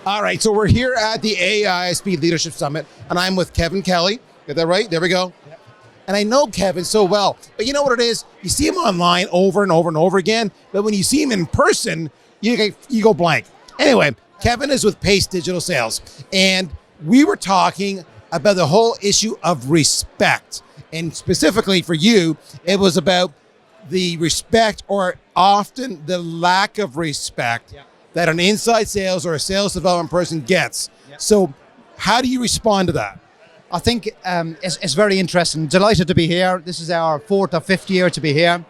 All right, so we're here at the AISP Leadership Summit, and I'm with Kevin Kelly. Get that right? There we go. Yep. And I know Kevin so well, but you know what it is? You see him online over and over and over again, but when you see him in person, you go blank. Anyway, Kevin is with Pace Digital Sales, and we were talking about the whole issue of respect. And specifically for you, it was about the respect, or often the lack of respect, that an inside sales or a sales development person gets. So how do you respond to that? I think it's very interesting. Delighted to be here. This is our 4th or 5th year to be here.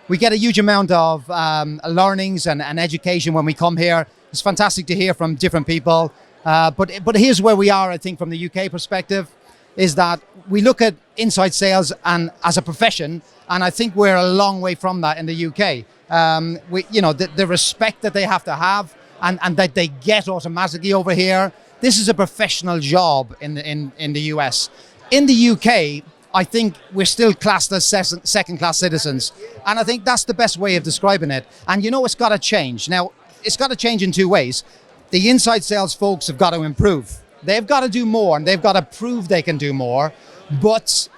We get a huge amount of learnings and education when we come here. It's fantastic to hear from different people. But here's where we are, I think, from the UK perspective, is that we look at inside sales and as a profession, and I think we're a long way from that in the UK. The respect that they have to have and that they get automatically over here. This is a professional job in the US. In the UK, I think we're still classed as second-class citizens. And I think that's the best way of describing it. And it's got to change. Now, it's got to change in two ways. The inside sales folks have got to improve. They've got to do more, and they've got to prove they can do more. But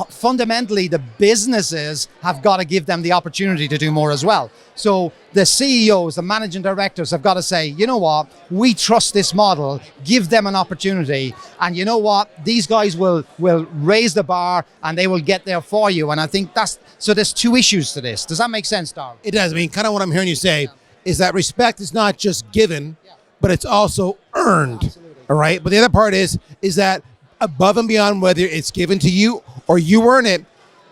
fundamentally, the businesses have got to give them the opportunity to do more as well. So the CEOs, the managing directors have got to say, you know what, we trust this model, give them an opportunity. And you know what, these guys will raise the bar and they will get there for you. And I think so there's two issues to this. Does that make sense, Darryl? It does. I mean, kind of what I'm hearing you say is that respect is not just given, but it's also earned. Absolutely. All right. But the other part is that above and beyond whether it's given to you or you earn it,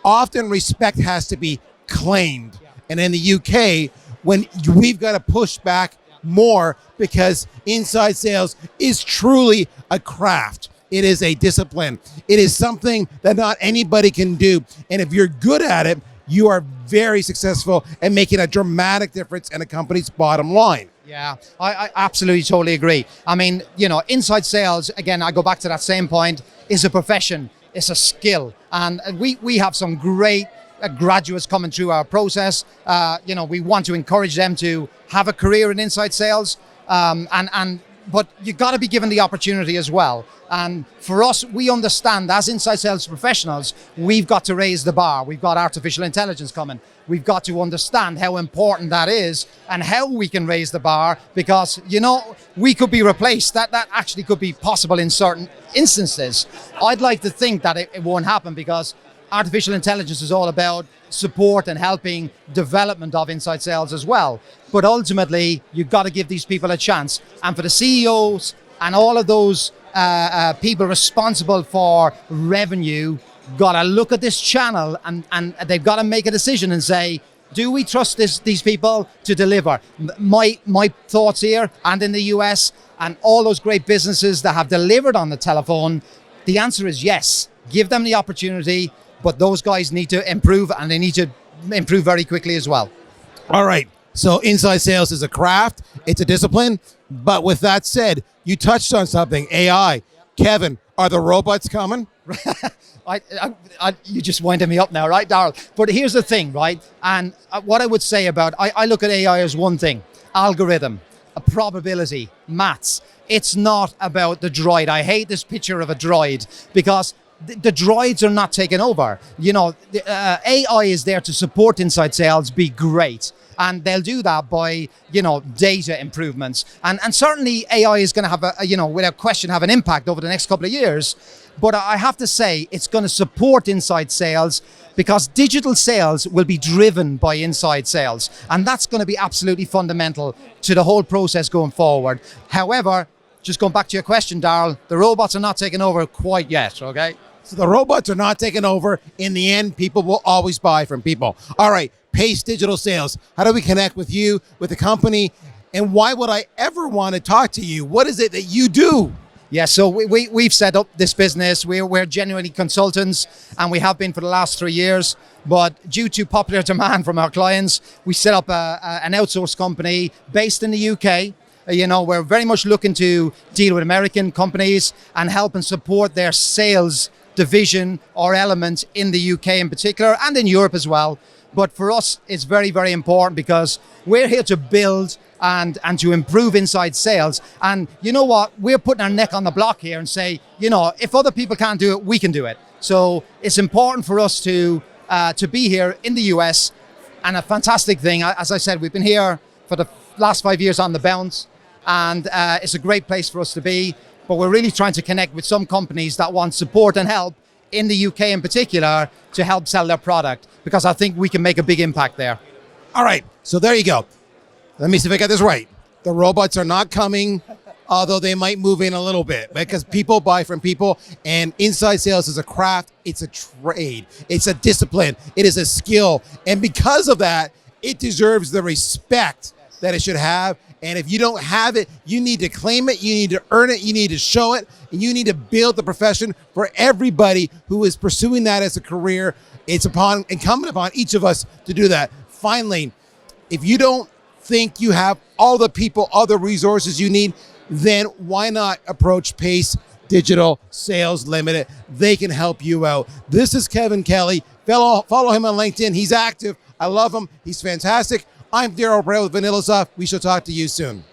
often respect has to be claimed. Yeah. And in the UK, when we've got to push back more, because inside sales is truly a craft. It is a discipline. It is something that not anybody can do. And if you're good at it, you are very successful and making a dramatic difference in a company's bottom line. Yeah, I absolutely totally agree. I mean, inside sales, again, I go back to that same point, is a profession, it's a skill. And we have some great graduates coming through our process. We want to encourage them to have a career in inside sales. But you got to be given the opportunity as well. And for us, we understand as inside sales professionals, we've got to raise the bar. We've got artificial intelligence coming. We've got to understand how important that is and how we can raise the bar, because, we could be replaced. That actually could be possible in certain instances. I'd like to think that it won't happen, because artificial intelligence is all about support and helping development of inside sales as well. But ultimately, you've got to give these people a chance. And for the CEOs and all of those people responsible for revenue, got to look at this channel and they've got to make a decision and say, do we trust these people to deliver? My thoughts here, and in the US, and all those great businesses that have delivered on the telephone, the answer is yes. Give them the opportunity. But those guys need to improve, and they need to improve very quickly as well. All right. So inside sales is a craft. It's a discipline. But with that said, you touched on something, AI. Kevin, are the robots coming? You just winded me up now, right, Darryl? But here's the thing, right? And what I would say about, I look at AI as one thing, algorithm, a probability, maths. It's not about the droid. I hate this picture of a droid, because the droids are not taking over. AI is there to support inside sales, be great. And they'll do that by, data improvements. And certainly AI is going to have without question, have an impact over the next couple of years. But I have to say, it's going to support inside sales, because digital sales will be driven by inside sales. And that's going to be absolutely fundamental to the whole process going forward. However, just going back to your question, Darryl, the robots are not taking over quite yet, okay? So the robots are not taking over. In the end, people will always buy from people. All right, Pace Digital Sales. How do we connect with you, with the company, and why would I ever want to talk to you? What is it that you do? Yeah, so we've set up this business. We're genuinely consultants, and we have been for the last 3 years. But due to popular demand from our clients, we set up an outsourced company based in the UK. We're very much looking to deal with American companies and help and support their sales division or element in the UK in particular and in Europe as well. But for us, it's very, very important because we're here to build and to improve inside sales. And you know what? We're putting our neck on the block here and say, you know, if other people can't do it, we can do it. So it's important for us to be here in the US. And a fantastic thing, as I said, we've been here for the last 5 years on the bounce, and it's a great place for us to be. But we're really trying to connect with some companies that want support and help in the UK in particular to help sell their product, because I think we can make a big impact there. All right, so there you go. Let me see if I got this right. The robots are not coming, although they might move in a little bit, because people buy from people, and inside sales is a craft, it's a trade, it's a discipline, it is a skill. And because of that, it deserves the respect that it should have. And if you don't have it, you need to claim it, you need to earn it, you need to show it, and you need to build the profession for everybody who is pursuing that as a career. It's incumbent upon each of us to do that. Finally, if you don't think you have all the people, all the resources you need, then why not approach Pace Digital Sales Limited? They can help you out. This is Kevin Kelly. Follow him on LinkedIn. He's active. I love him. He's fantastic. I'm Darryl with VanillaSoft. We shall talk to you soon.